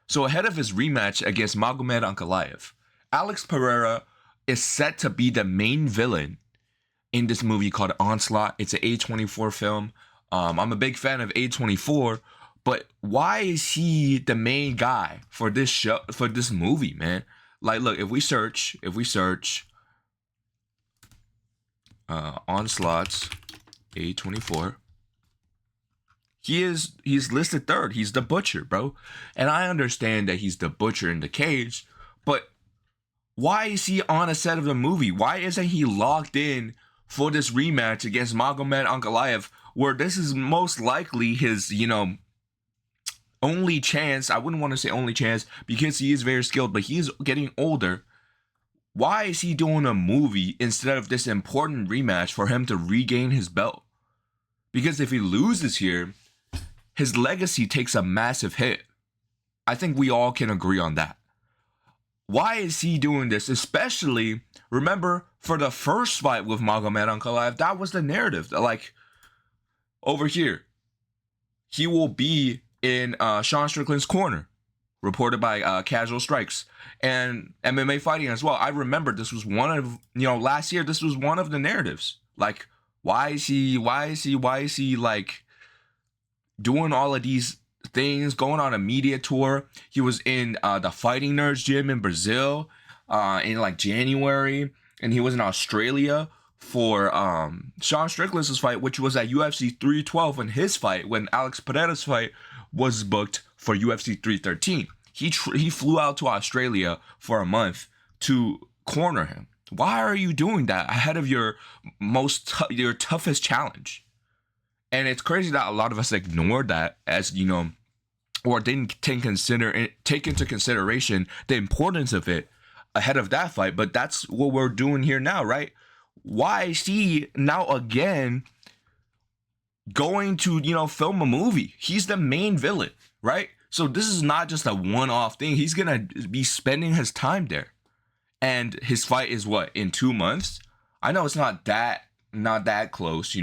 So ahead of his rematch against Magomed Ankalaev, Alex Pereira is set to be the main villain in this movie called Onslaught. It's an A24 film. I'm a big fan of A24, but why is he the main guy for this show, for this movie, man? Like, look, if we search Onslaught's A24, he's listed third. He's the butcher, bro. And I understand that he's the butcher in the cage, but why is he on a set of the movie? Why isn't he locked in for this rematch against Magomed Ankalaev, where this is most likely his, only chance? I wouldn't want to say only chance because he is very skilled, but he's getting older. Why is he doing a movie instead of this important rematch for him to regain his belt? Because if he loses here, his legacy takes a massive hit. I think we all can agree on that. Why is he doing this? Especially, remember, for the first fight with Magomed Ankalaev, that was the narrative. Like, over here, he will be in Sean Strickland's corner, reported by Casual Strikes, and MMA Fighting as well. I remember this was one of, last year, this was one of the narratives. Like, why is he like doing all of these things, going on a media tour? He was in the Fighting Nerds gym in Brazil in like January, and he was in Australia for Sean Strickland's fight, which was at UFC 312, when his fight, when Alex Pereira's fight was booked for UFC 313. He flew out to Australia for a month to corner him. Why are you doing that ahead of your your toughest challenge? And it's crazy that a lot of us ignored that, as or didn't take into consideration the importance of it ahead of that fight. But that's what we're doing here now, right? Why is he now again going to film a movie? He's the main villain, right? So this is not just a one-off thing. He's gonna be spending his time there. And his fight is what, in 2 months? I know it's not that close,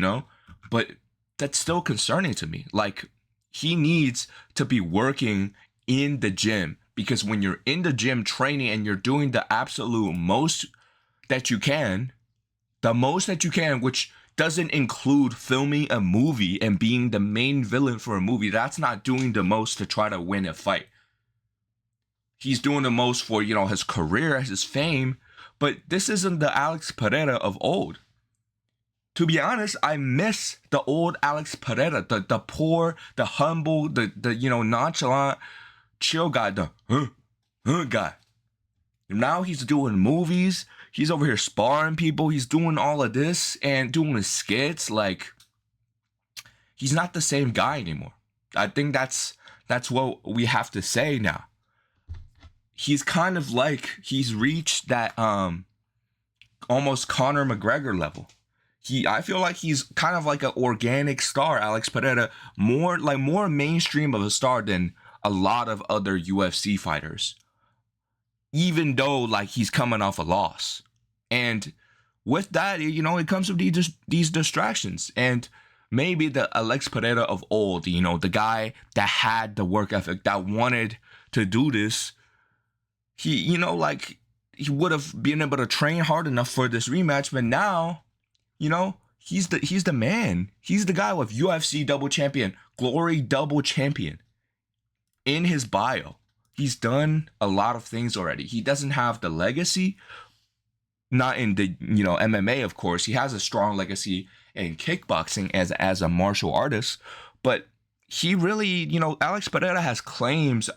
but that's still concerning to me. Like, he needs to be working in the gym, because when you're in the gym training and you're doing the absolute most that you can, which doesn't include filming a movie and being the main villain for a movie, that's not doing the most to try to win a fight. He's doing the most for, his career, his fame, but this isn't the Alex Pereira of old. To be honest, I miss the old Alex Pereira, the poor, the humble, the nonchalant, chill guy, the guy. Now he's doing movies. He's over here sparring people. He's doing all of this and doing his skits. Like, he's not the same guy anymore. I think that's what we have to say now. He's kind of like, he's reached that almost Conor McGregor level. I feel like he's kind of like an organic star, Alex Pereira, more mainstream of a star than a lot of other UFC fighters, even though like he's coming off a loss. And with that, it comes with these distractions. And maybe the Alex Pereira of old, the guy that had the work ethic, that wanted to do this, he would have been able to train hard enough for this rematch. But now, he's the man. He's the guy with UFC double champion, Glory double champion in his bio. He's done a lot of things already. He doesn't have the legacy, not in the MMA, of course. He has a strong legacy in kickboxing as a martial artist, but he really, Alex Pereira had claims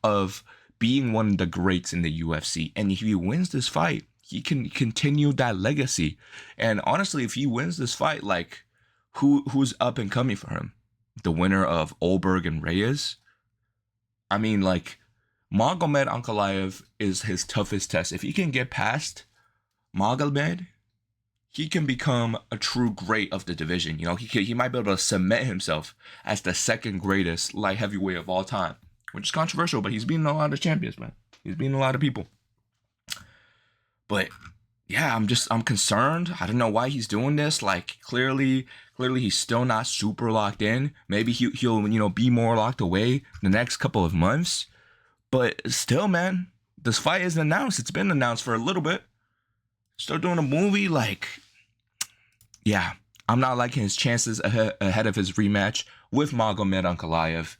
of being one of the greats in the UFC. And if he wins this fight, he can continue that legacy. And honestly, if he wins this fight, like, who's up and coming for him? The winner of Olberg and Reyes? I mean, like, Magomed Ankalaev is his toughest test. If he can get past Magomed, he can become a true great of the division. He might be able to cement himself as the second greatest light heavyweight of all time, which is controversial, but he's beaten a lot of champions, man. He's beaten a lot of people. But yeah, I'm concerned. I don't know why he's doing this. Like clearly he's still not super locked in. Maybe he'll be more locked away the next couple of months. But still, man, this fight isn't announced. It's been announced for a little bit. Still doing a movie, like, yeah, I'm not liking his chances ahead of his rematch with Magomed Ankalaev.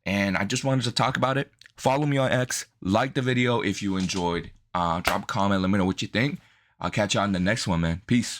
And I just wanted to talk about it. Follow me on X. Like the video if you enjoyed. Drop a comment. Let me know what you think. I'll catch you on the next one, man. Peace.